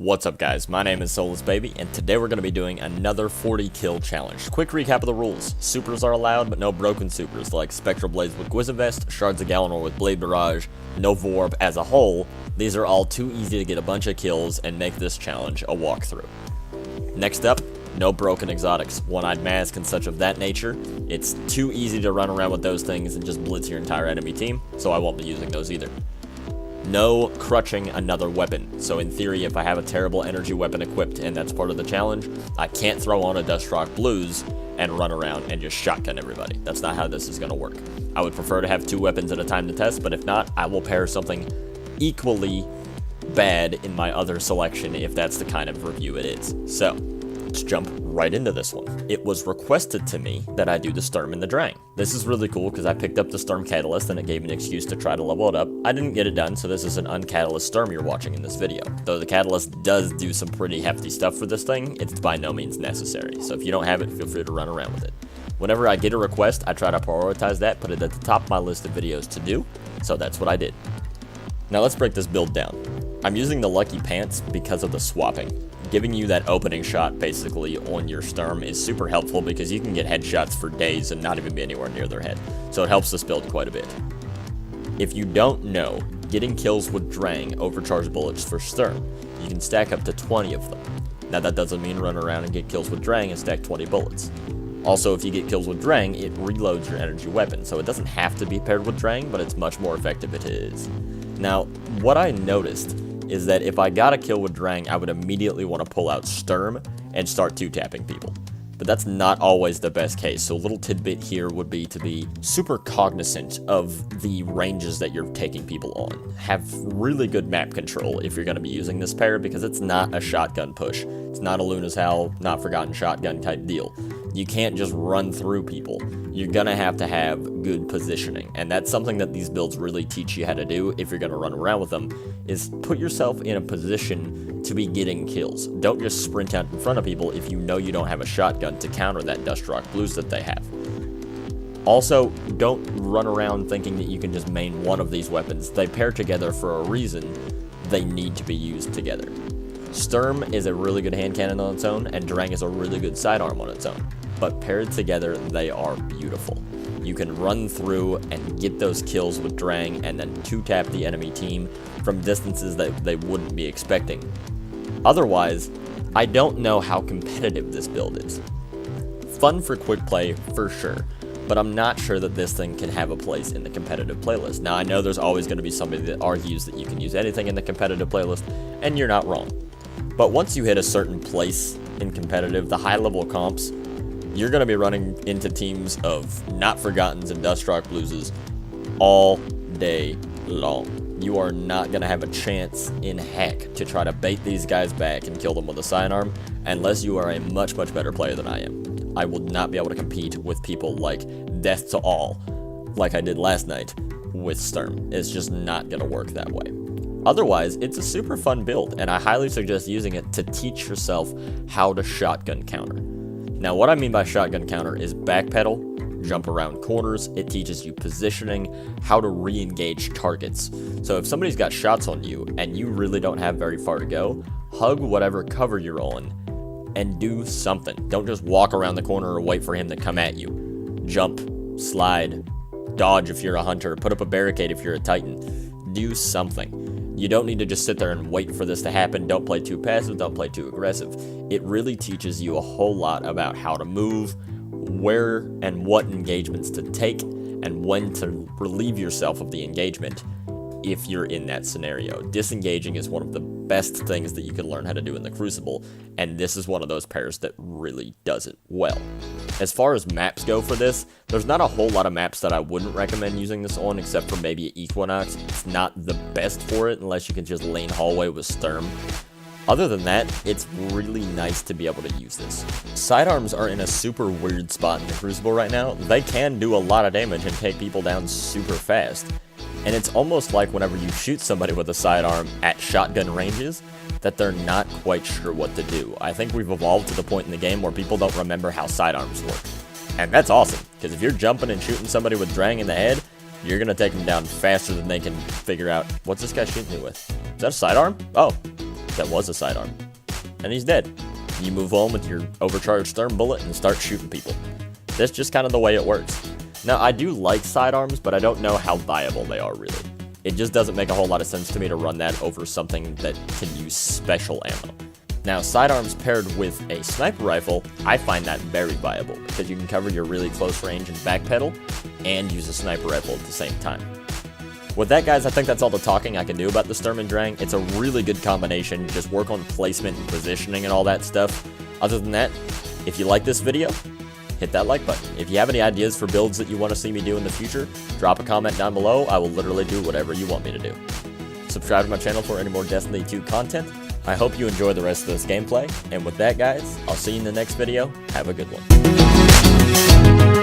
What's up guys, my name is Soulless Baby, and today we're going to be doing another 40 kill challenge. Quick recap of the rules. Supers are allowed, but no broken supers, like Spectral Blades with Gwizavest, Shards of Galanor with Blade Barrage, no Vorb as a whole. These are all too easy to get a bunch of kills and make this challenge a walkthrough. Next up, no broken exotics, one-eyed mask and such of that nature. It's too easy to run around with those things and just blitz your entire enemy team, so I won't be using those either. No crutching another weapon, so in theory if I have a terrible energy weapon equipped and that's part of the challenge, I can't throw on a Dustrock Blues and run around and just shotgun everybody. That's not how this is going to work. I would prefer to have 2 weapons at a time to test, but if not, I will pair something equally bad in my other selection if that's the kind of review it is. So, let's jump right into this one. It was requested to me that I do the Sturm and the Drang. This is really cool because I picked up the Sturm Catalyst and it gave me an excuse to try to level it up. I didn't get it done, so this is an uncatalyst Sturm you're watching in this video. Though the Catalyst does do some pretty hefty stuff for this thing, it's by no means necessary. So if you don't have it, feel free to run around with it. Whenever I get a request, I try to prioritize that, put it at the top of my list of videos to do, so that's what I did. Now let's break this build down. I'm using the Lucky Pants because of the swapping. Giving you that opening shot basically on your Sturm is super helpful because you can get headshots for days and not even be anywhere near their head, so it helps this build quite a bit. If you don't know, getting kills with Drang overcharge bullets for Sturm. You can stack up to 20 of them. Now that doesn't mean run around and get kills with Drang and stack 20 bullets. Also, if you get kills with Drang, it reloads your energy weapon, so it doesn't have to be paired with Drang, but it's much more effective if it is. Now, what I noticed is that if I got a kill with Drang, I would immediately want to pull out Sturm and start 2-tapping people. But that's not always the best case, so a little tidbit here would be to be super cognizant of the ranges that you're taking people on. Have really good map control if you're going to be using this pair, because it's not a shotgun push. It's not a Luna's Howl, not forgotten shotgun type deal. You can't just run through people. You're gonna have to have good positioning, and that's something that these builds really teach you how to do if you're gonna run around with them, is put yourself in a position to be getting kills. Don't just sprint out in front of people if you know you don't have a shotgun to counter that Dustrock Blues that they have. Also, don't run around thinking that you can just main one of these weapons. They pair together for a reason. They need to be used together. Sturm is a really good hand cannon on its own, and Drang is a really good sidearm on its own. But paired together, they are beautiful. You can run through and get those kills with Drang and then 2-tap the enemy team from distances that they wouldn't be expecting. Otherwise, I don't know how competitive this build is. Fun for quick play, for sure, but I'm not sure that this thing can have a place in the competitive playlist. Now, I know there's always going to be somebody that argues that you can use anything in the competitive playlist, and you're not wrong. But once you hit a certain place in competitive, the high-level comps, you're going to be running into teams of Not Forgottens and Dustrock Blueses all day long. You are not going to have a chance in heck to try to bait these guys back and kill them with a sidearm unless you are a much, much better player than I am. I will not be able to compete with people like Death to All, like I did last night with Sturm. It's just not going to work that way. Otherwise, it's a super fun build, and I highly suggest using it to teach yourself how to shotgun counter. Now, what I mean by shotgun counter is backpedal, jump around corners. It teaches you positioning, how to re-engage targets. So if somebody's got shots on you and you really don't have very far to go, hug whatever cover you're on and do something. Don't just walk around the corner or wait for him to come at you. Jump, slide, dodge if you're a hunter, put up a barricade if you're a titan. Do something. You don't need to just sit there and wait for this to happen. Don't play too passive, don't play too aggressive. It really teaches you a whole lot about how to move, where and what engagements to take, and when to relieve yourself of the engagement if you're in that scenario. Disengaging is one of the best things that you can learn how to do in the Crucible, and this is one of those pairs that really does it well. As far as maps go for this, there's not a whole lot of maps that I wouldn't recommend using this on, except for maybe Equinox. It's not the best for it unless you can just lane hallway with Sturm. Other than that, it's really nice to be able to use this. Sidearms are in a super weird spot in the Crucible right now. They can do a lot of damage and take people down super fast. And it's almost like whenever you shoot somebody with a sidearm at shotgun ranges, that they're not quite sure what to do. I think we've evolved to the point in the game where people don't remember how sidearms work. And that's awesome, because if you're jumping and shooting somebody with Drang in the head, you're going to take them down faster than they can figure out, what's this guy shooting me with? Is that a sidearm? Oh, that was a sidearm. And he's dead. You move on with your overcharged Sturm bullet and start shooting people. That's just kind of the way it works. Now, I do like sidearms, but I don't know how viable they are, really. It just doesn't make a whole lot of sense to me to run that over something that can use special ammo. Now, sidearms paired with a sniper rifle, I find that very viable, because you can cover your really close range and backpedal, and use a sniper rifle at the same time. With that, guys, I think that's all the talking I can do about the Sturm and Drang. It's a really good combination. Just work on placement and positioning and all that stuff. Other than that, if you like this video, hit that like button. If you have any ideas for builds that you want to see me do in the future, drop a comment down below. I will literally do whatever you want me to do. Subscribe to my channel for any more Destiny 2 content. I hope you enjoy the rest of this gameplay. And with that, guys, I'll see you in the next video. Have a good one.